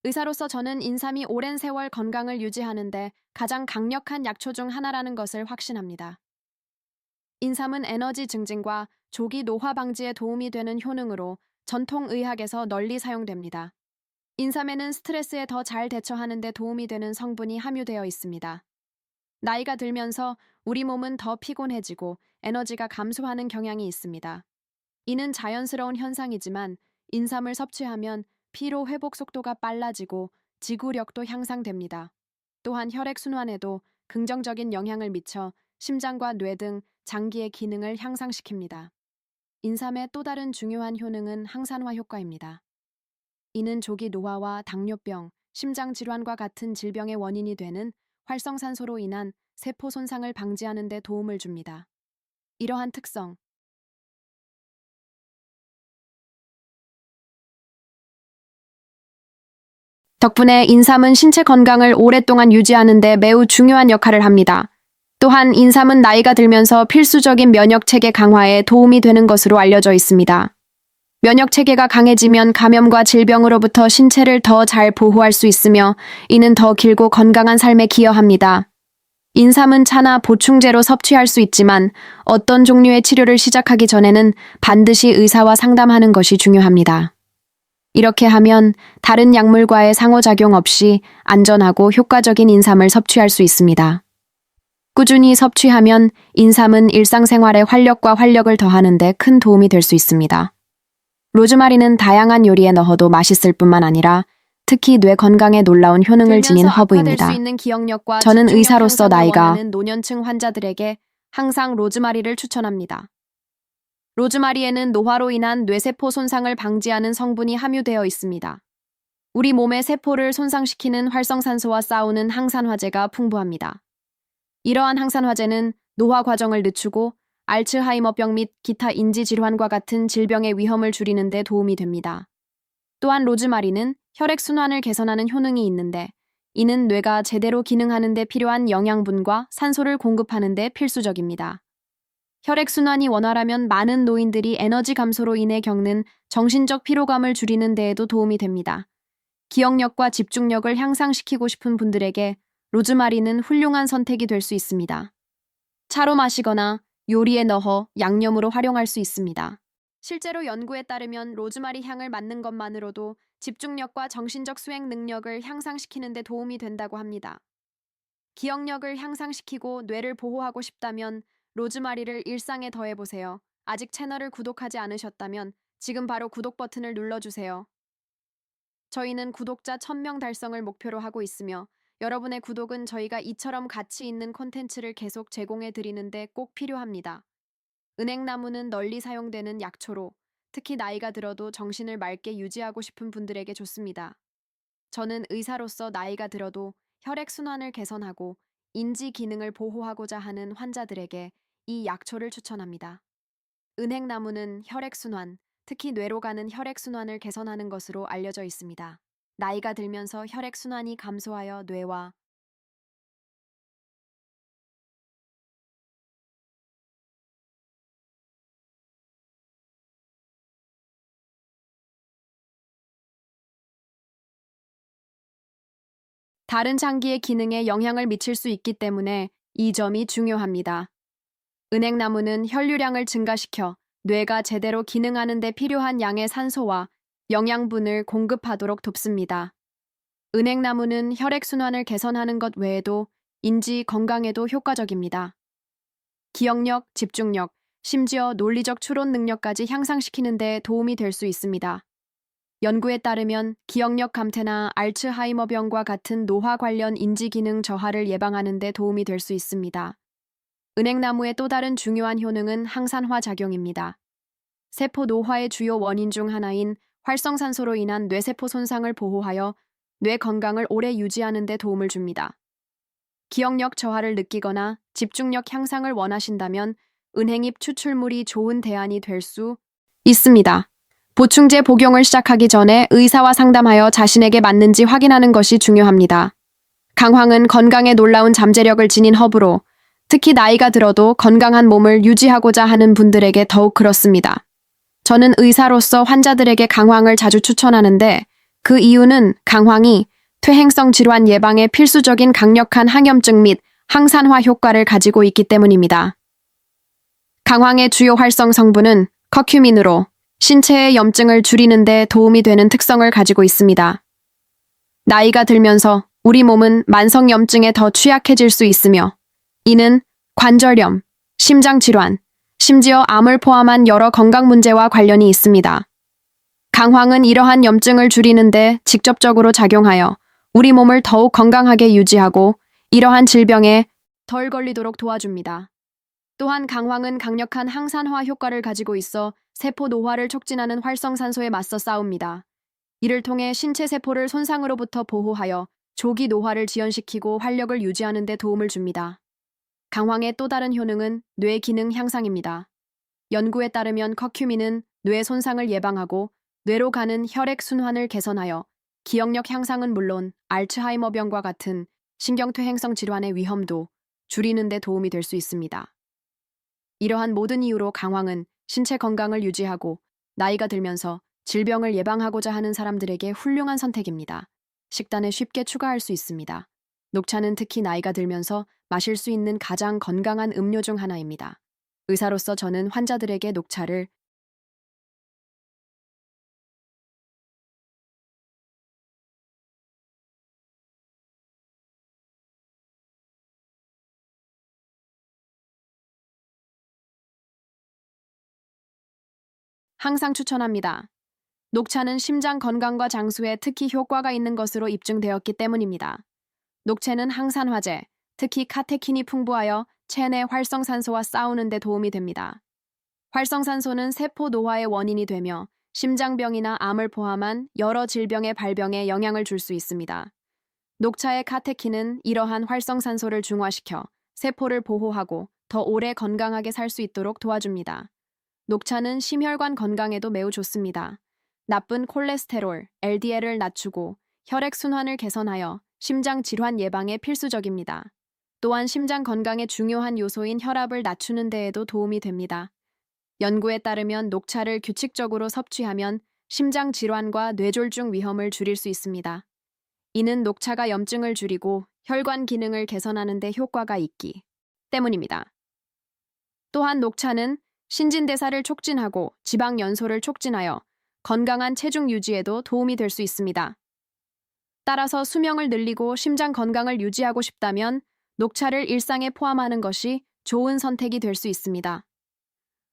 의사로서 저는 인삼이 오랜 세월 건강을 유지하는데 가장 강력한 약초 중 하나라는 것을 확신합니다. 인삼은 에너지 증진과 조기 노화 방지에 도움이 되는 효능으로 전통 의학에서 널리 사용됩니다. 인삼에는 스트레스에 더 잘 대처하는 데 도움이 되는 성분이 함유되어 있습니다. 나이가 들면서 우리 몸은 더 피곤해지고 에너지가 감소하는 경향이 있습니다. 이는 자연스러운 현상이지만 인삼을 섭취하면 피로 회복 속도가 빨라지고 지구력도 향상됩니다. 또한 혈액순환에도 긍정적인 영향을 미쳐 심장과 뇌 등 장기의 기능을 향상시킵니다. 인삼의 또 다른 중요한 효능은 항산화 효과입니다. 이는 조기 노화와 당뇨병, 심장질환과 같은 질병의 원인이 되는 활성산소로 인한 세포 손상을 방지하는 데 도움을 줍니다. 이러한 특성, 덕분에 인삼은 신체 건강을 오랫동안 유지하는 데 매우 중요한 역할을 합니다. 또한 인삼은 나이가 들면서 필수적인 면역 체계 강화에 도움이 되는 것으로 알려져 있습니다. 면역 체계가 강해지면 감염과 질병으로부터 신체를 더 잘 보호할 수 있으며 이는 더 길고 건강한 삶에 기여합니다. 인삼은 차나 보충제로 섭취할 수 있지만 어떤 종류의 치료를 시작하기 전에는 반드시 의사와 상담하는 것이 중요합니다. 이렇게 하면 다른 약물과의 상호작용 없이 안전하고 효과적인 인삼을 섭취할 수 있습니다. 꾸준히 섭취하면 인삼은 일상생활에 활력과 활력을 더하는 데 큰 도움이 될 수 있습니다. 로즈마리는 다양한 요리에 넣어도 맛있을 뿐만 아니라 특히 뇌 건강에 놀라운 효능을 지닌 허브입니다. 저는 의사로서 나이가 노년층 환자들에게 항상 로즈마리를 추천합니다. 로즈마리에는 노화로 인한 뇌세포 손상을 방지하는 성분이 함유되어 있습니다. 우리 몸의 세포를 손상시키는 활성산소와 싸우는 항산화제가 풍부합니다. 이러한 항산화제는 노화 과정을 늦추고 알츠하이머병 및 기타 인지질환과 같은 질병의 위험을 줄이는 데 도움이 됩니다. 또한 로즈마리는 혈액순환을 개선하는 효능이 있는데 이는 뇌가 제대로 기능하는 데 필요한 영양분과 산소를 공급하는 데 필수적입니다. 혈액순환이 원활하면 많은 노인들이 에너지 감소로 인해 겪는 정신적 피로감을 줄이는 데에도 도움이 됩니다. 기억력과 집중력을 향상시키고 싶은 분들에게 로즈마리는 훌륭한 선택이 될 수 있습니다. 차로 마시거나 요리에 넣어 양념으로 활용할 수 있습니다. 실제로 연구에 따르면 로즈마리 향을 맡는 것만으로도 집중력과 정신적 수행 능력을 향상시키는 데 도움이 된다고 합니다. 기억력을 향상시키고 뇌를 보호하고 싶다면 로즈마리를 일상에 더해보세요. 아직 채널을 구독하지 않으셨다면 지금 바로 구독 버튼을 눌러주세요. 저희는 구독자 1000명 달성을 목표로 하고 있으며 여러분의 구독은 저희가 이처럼 가치 있는 콘텐츠를 계속 제공해 드리는데 꼭 필요합니다. 은행나무는 널리 사용되는 약초로 특히 나이가 들어도 정신을 맑게 유지하고 싶은 분들에게 좋습니다. 저는 의사로서 나이가 들어도 혈액순환을 개선하고 인지 기능을 보호하고자 하는 환자들에게 이 약초를 추천합니다. 은행나무는 혈액순환, 특히 뇌로 가는 혈액순환을 개선하는 것으로 알려져 있습니다. 나이가 들면서 혈액순환이 감소하여 뇌와 다른 장기의 기능에 영향을 미칠 수 있기 때문에 이 점이 중요합니다. 은행나무는 혈류량을 증가시켜 뇌가 제대로 기능하는 데 필요한 양의 산소와 영양분을 공급하도록 돕습니다. 은행나무는 혈액순환을 개선하는 것 외에도 인지 건강에도 효과적입니다. 기억력, 집중력, 심지어 논리적 추론 능력까지 향상시키는 데 도움이 될 수 있습니다. 연구에 따르면 기억력 감퇴나 알츠하이머병과 같은 노화 관련 인지 기능 저하를 예방하는 데 도움이 될 수 있습니다. 은행나무의 또 다른 중요한 효능은 항산화 작용입니다. 세포 노화의 주요 원인 중 하나인 활성산소로 인한 뇌세포 손상을 보호하여 뇌 건강을 오래 유지하는 데 도움을 줍니다. 기억력 저하를 느끼거나 집중력 향상을 원하신다면 은행잎 추출물이 좋은 대안이 될 수 있습니다. 보충제 복용을 시작하기 전에 의사와 상담하여 자신에게 맞는지 확인하는 것이 중요합니다. 강황은 건강에 놀라운 잠재력을 지닌 허브로 특히 나이가 들어도 건강한 몸을 유지하고자 하는 분들에게 더욱 그렇습니다. 저는 의사로서 환자들에게 강황을 자주 추천하는데 그 이유는 강황이 퇴행성 질환 예방에 필수적인 강력한 항염증 및 항산화 효과를 가지고 있기 때문입니다. 강황의 주요 활성 성분은 커큐민으로 신체의 염증을 줄이는 데 도움이 되는 특성을 가지고 있습니다. 나이가 들면서 우리 몸은 만성 염증에 더 취약해질 수 있으며 이는 관절염, 심장질환, 심지어 암을 포함한 여러 건강 문제와 관련이 있습니다. 강황은 이러한 염증을 줄이는데 직접적으로 작용하여 우리 몸을 더욱 건강하게 유지하고 이러한 질병에 덜 걸리도록 도와줍니다. 또한 강황은 강력한 항산화 효과를 가지고 있어 세포 노화를 촉진하는 활성산소에 맞서 싸웁니다. 이를 통해 신체 세포를 손상으로부터 보호하여 조기 노화를 지연시키고 활력을 유지하는 데 도움을 줍니다. 강황의 또 다른 효능은 뇌 기능 향상입니다. 연구에 따르면 커큐민은 뇌 손상을 예방하고 뇌로 가는 혈액 순환을 개선하여 기억력 향상은 물론 알츠하이머병과 같은 신경퇴행성 질환의 위험도 줄이는 데 도움이 될 수 있습니다. 이러한 모든 이유로 강황은 신체 건강을 유지하고 나이가 들면서 질병을 예방하고자 하는 사람들에게 훌륭한 선택입니다. 식단에 쉽게 추가할 수 있습니다. 녹차는 특히 나이가 들면서 마실 수 있는 가장 건강한 음료 중 하나입니다. 의사로서 저는 환자들에게 녹차를 항상 추천합니다. 녹차는 심장 건강과 장수에 특히 효과가 있는 것으로 입증되었기 때문입니다. 녹차는 항산화제, 특히 카테킨이 풍부하여 체내 활성산소와 싸우는 데 도움이 됩니다. 활성산소는 세포 노화의 원인이 되며 심장병이나 암을 포함한 여러 질병의 발병에 영향을 줄 수 있습니다. 녹차의 카테킨은 이러한 활성산소를 중화시켜 세포를 보호하고 더 오래 건강하게 살 수 있도록 도와줍니다. 녹차는 심혈관 건강에도 매우 좋습니다. 나쁜 콜레스테롤, LDL을 낮추고 혈액순환을 개선하여 심장 질환 예방에 필수적입니다. 또한 심장 건강의 중요한 요소인 혈압을 낮추는 데에도 도움이 됩니다. 연구에 따르면 녹차를 규칙적으로 섭취하면 심장 질환과 뇌졸중 위험을 줄일 수 있습니다. 이는 녹차가 염증을 줄이고 혈관 기능을 개선하는 데 효과가 있기 때문입니다. 또한 녹차는 신진대사를 촉진하고 지방 연소를 촉진하여 건강한 체중 유지에도 도움이 될 수 있습니다. 따라서 수명을 늘리고 심장 건강을 유지하고 싶다면 녹차를 일상에 포함하는 것이 좋은 선택이 될 수 있습니다.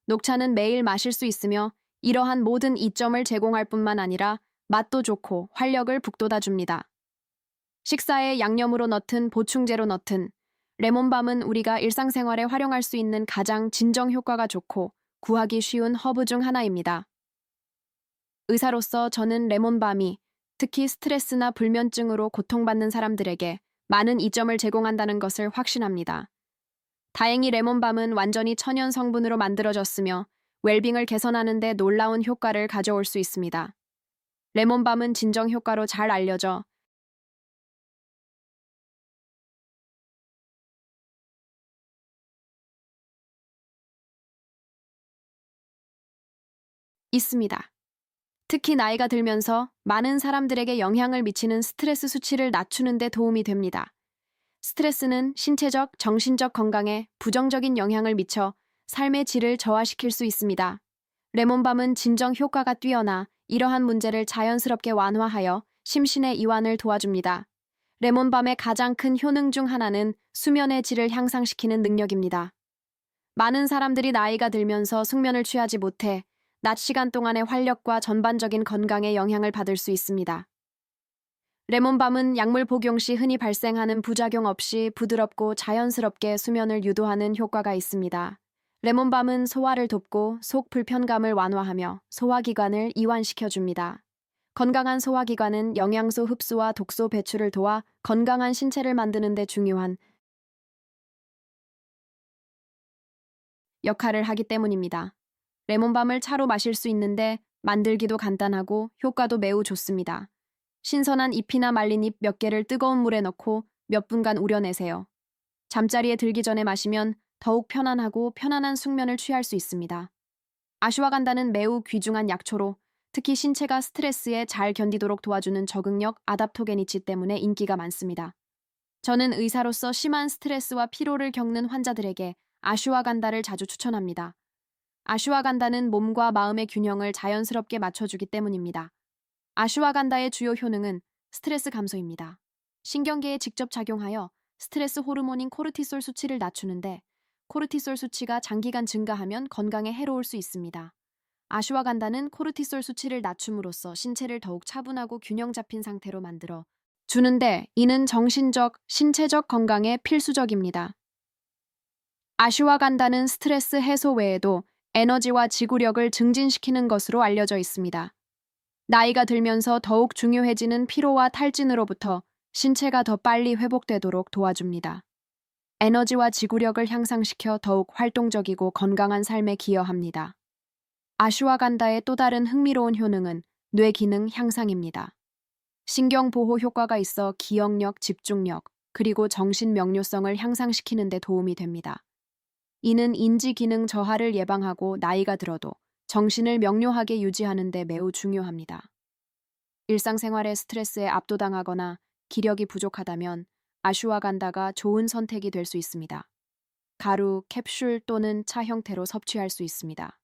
녹차는 매일 마실 수 있으며 이러한 모든 이점을 제공할 뿐만 아니라 맛도 좋고 활력을 북돋아줍니다. 식사에 양념으로 넣든 보충제로 넣든 레몬밤은 우리가 일상생활에 활용할 수 있는 가장 진정 효과가 좋고 구하기 쉬운 허브 중 하나입니다. 의사로서 저는 레몬밤이 특히 스트레스나 불면증으로 고통받는 사람들에게 많은 이점을 제공한다는 것을 확신합니다. 다행히 레몬밤은 완전히 천연 성분으로 만들어졌으며 웰빙을 개선하는 데 놀라운 효과를 가져올 수 있습니다. 레몬밤은 진정 효과로 잘 알려져 있습니다. 특히 나이가 들면서 많은 사람들에게 영향을 미치는 스트레스 수치를 낮추는 데 도움이 됩니다. 스트레스는 신체적, 정신적 건강에 부정적인 영향을 미쳐 삶의 질을 저하시킬 수 있습니다. 레몬밤은 진정 효과가 뛰어나 이러한 문제를 자연스럽게 완화하여 심신의 이완을 도와줍니다. 레몬밤의 가장 큰 효능 중 하나는 수면의 질을 향상시키는 능력입니다. 많은 사람들이 나이가 들면서 숙면을 취하지 못해 낮 시간 동안의 활력과 전반적인 건강에 영향을 받을 수 있습니다. 레몬밤은 약물 복용 시 흔히 발생하는 부작용 없이 부드럽고 자연스럽게 수면을 유도하는 효과가 있습니다. 레몬밤은 소화를 돕고 속 불편감을 완화하며 소화기관을 이완시켜줍니다. 건강한 소화기관은 영양소 흡수와 독소 배출을 도와 건강한 신체를 만드는 데 중요한 역할을 하기 때문입니다. 레몬밤을 차로 마실 수 있는데 만들기도 간단하고 효과도 매우 좋습니다. 신선한 잎이나 말린 잎 몇 개를 뜨거운 물에 넣고 몇 분간 우려내세요. 잠자리에 들기 전에 마시면 더욱 편안하고 편안한 숙면을 취할 수 있습니다. 아슈와간다는 매우 귀중한 약초로 특히 신체가 스트레스에 잘 견디도록 도와주는 적응력 아답토게니치 때문에 인기가 많습니다. 저는 의사로서 심한 스트레스와 피로를 겪는 환자들에게 아슈와간다를 자주 추천합니다. 아슈와간다는 몸과 마음의 균형을 자연스럽게 맞춰주기 때문입니다. 아슈와간다의 주요 효능은 스트레스 감소입니다. 신경계에 직접 작용하여 스트레스 호르몬인 코르티솔 수치를 낮추는데 코르티솔 수치가 장기간 증가하면 건강에 해로울 수 있습니다. 아슈와간다는 코르티솔 수치를 낮춤으로써 신체를 더욱 차분하고 균형 잡힌 상태로 만들어 주는데 이는 정신적, 신체적 건강에 필수적입니다. 아슈와간다는 스트레스 해소 외에도 에너지와 지구력을 증진시키는 것으로 알려져 있습니다. 나이가 들면서 더욱 중요해지는 피로와 탈진으로부터 신체가 더 빨리 회복되도록 도와줍니다. 에너지와 지구력을 향상시켜 더욱 활동적이고 건강한 삶에 기여합니다. 아슈와간다의 또 다른 흥미로운 효능은 뇌 기능 향상입니다. 신경 보호 효과가 있어 기억력, 집중력, 그리고 정신 명료성을 향상시키는 데 도움이 됩니다. 이는 인지 기능 저하를 예방하고 나이가 들어도 정신을 명료하게 유지하는 데 매우 중요합니다. 일상생활의 스트레스에 압도당하거나 기력이 부족하다면 아슈와간다가 좋은 선택이 될 수 있습니다. 가루, 캡슐 또는 차 형태로 섭취할 수 있습니다.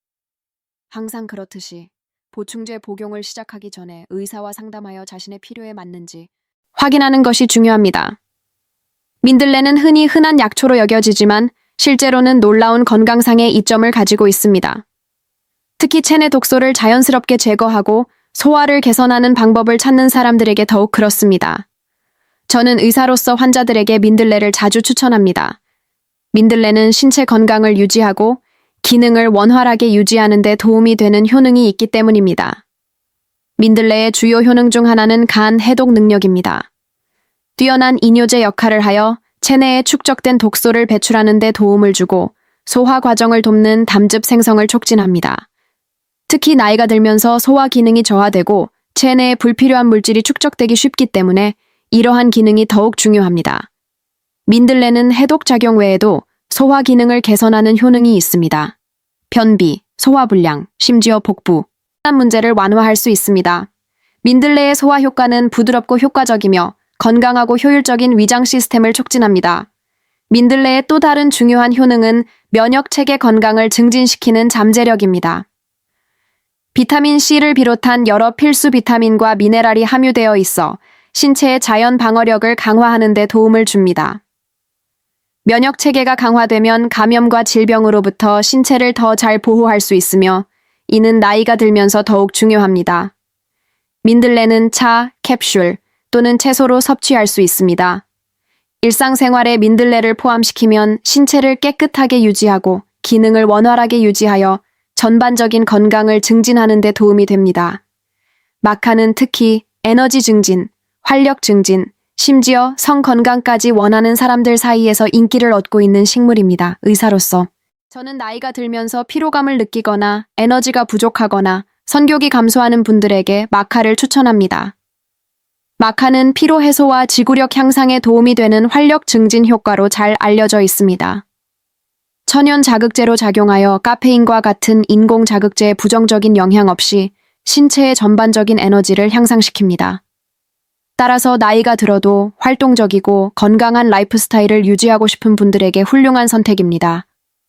항상 그렇듯이 보충제 복용을 시작하기 전에 의사와 상담하여 자신의 필요에 맞는지 확인하는 것이 중요합니다. 민들레는 흔히 흔한 약초로 여겨지지만 실제로는 놀라운 건강상의 이점을 가지고 있습니다. 특히 체내 독소를 자연스럽게 제거하고 소화를 개선하는 방법을 찾는 사람들에게 더욱 그렇습니다. 저는 의사로서 환자들에게 민들레를 자주 추천합니다. 민들레는 신체 건강을 유지하고 기능을 원활하게 유지하는 데 도움이 되는 효능이 있기 때문입니다. 민들레의 주요 효능 중 하나는 간 해독 능력입니다. 뛰어난 이뇨제 역할을 하여 체내에 축적된 독소를 배출하는 데 도움을 주고 소화 과정을 돕는 담즙 생성을 촉진합니다. 특히 나이가 들면서 소화 기능이 저하되고 체내에 불필요한 물질이 축적되기 쉽기 때문에 이러한 기능이 더욱 중요합니다. 민들레는 해독 작용 외에도 소화 기능을 개선하는 효능이 있습니다. 변비, 소화불량, 심지어 복부, 한 문제를 완화할 수 있습니다. 민들레의 소화 효과는 부드럽고 효과적이며 건강하고 효율적인 위장 시스템을 촉진합니다. 민들레의 또 다른 중요한 효능은 면역 체계 건강을 증진시키는 잠재력입니다. 비타민 C를 비롯한 여러 필수 비타민과 미네랄이 함유되어 있어 신체의 자연 방어력을 강화하는 데 도움을 줍니다. 면역 체계가 강화되면 감염과 질병으로부터 신체를 더 잘 보호할 수 있으며 이는 나이가 들면서 더욱 중요합니다. 민들레는 차, 캡슐 또는 채소로 섭취할 수 있습니다. 일상생활에 민들레를 포함시키면 신체를 깨끗하게 유지하고 기능을 원활하게 유지하여 전반적인 건강을 증진하는 데 도움이 됩니다. 마카는 특히 에너지 증진, 활력 증진, 심지어 성 건강까지 원하는 사람들 사이에서 인기를 얻고 있는 식물입니다. 의사로서 저는 나이가 들면서 피로감을 느끼거나 에너지가 부족하거나 선교기 감소하는 분들에게 마카를 추천합니다. 마카는 피로 해소와 지구력 향상에 도움이 되는 활력 증진 효과로 잘 알려져 있습니다. 천연 자극제로 작용하여 카페인과 같은 인공 자극제의 부정적인 영향 없이 신체의 전반적인 에너지를 향상시킵니다. 따라서 나이가 들어도 활동적이고 건강한 라이프 스타일을 유지하고 싶은 분들에게 훌륭한 선택입니다.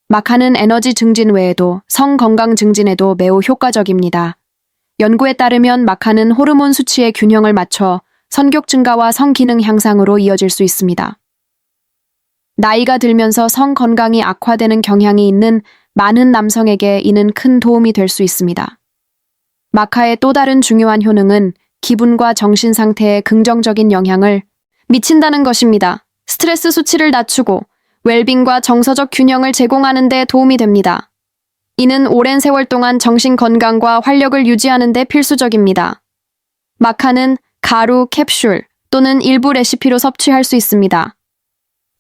마카는 에너지 증진 외에도 성 건강 증진에도 매우 효과적입니다. 연구에 따르면 마카는 호르몬 수치의 균형을 맞춰 성욕 증가와 성 기능 향상으로 이어질 수 있습니다. 나이가 들면서 성 건강이 악화되는 경향이 있는 많은 남성에게 이는 큰 도움이 될 수 있습니다. 마카의 또 다른 중요한 효능은 기분과 정신 상태에 긍정적인 영향을 미친다는 것입니다. 스트레스 수치를 낮추고 웰빙과 정서적 균형을 제공하는 데 도움이 됩니다. 이는 오랜 세월 동안 정신 건강과 활력을 유지하는 데 필수적입니다. 마카는 가루, 캡슐 또는 일부 레시피로 섭취할 수 있습니다.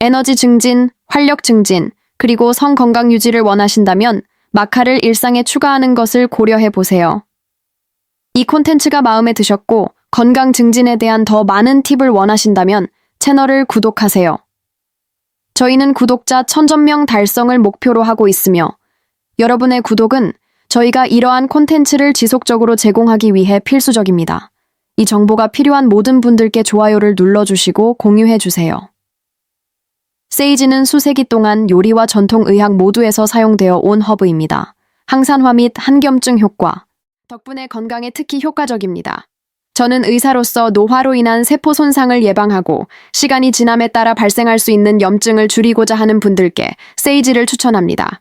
에너지 증진, 활력 증진, 그리고 성 건강 유지를 원하신다면 마카를 일상에 추가하는 것을 고려해 보세요. 이 콘텐츠가 마음에 드셨고 건강 증진에 대한 더 많은 팁을 원하신다면 채널을 구독하세요. 저희는 구독자 1000명 달성을 목표로 하고 있으며 여러분의 구독은 저희가 이러한 콘텐츠를 지속적으로 제공하기 위해 필수적입니다. 이 정보가 필요한 모든 분들께 좋아요를 눌러주시고 공유해주세요. 세이지는 수세기 동안 요리와 전통의학 모두에서 사용되어 온 허브입니다. 항산화 및 한겸증 효과 덕분에 건강에 특히 효과적입니다. 저는 의사로서 노화로 인한 세포 손상을 예방하고 시간이 지남에 따라 발생할 수 있는 염증을 줄이고자 하는 분들께 세이지를 추천합니다.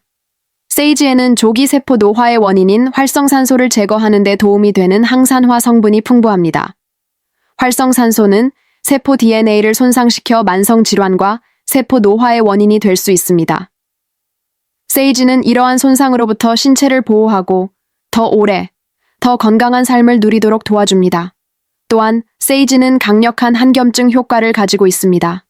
세이지에는 조기 세포 노화의 원인인 활성산소를 제거하는 데 도움이 되는 항산화 성분이 풍부합니다. 활성산소는 세포 DNA를 손상시켜 만성 질환과 세포 노화의 원인이 될 수 있습니다. 세이지는 이러한 손상으로부터 신체를 보호하고 더 오래, 더 건강한 삶을 누리도록 도와줍니다. 또한 세이지는 강력한 한겸증 효과를 가지고 있습니다.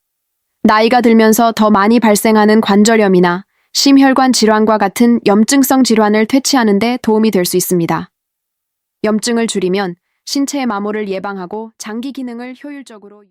나이가 들면서 더 많이 발생하는 관절염이나 심혈관 질환과 같은 염증성 질환을 퇴치하는 데 도움이 될 수 있습니다. 염증을 줄이면 신체의 마모를 예방하고 장기 기능을 효율적으로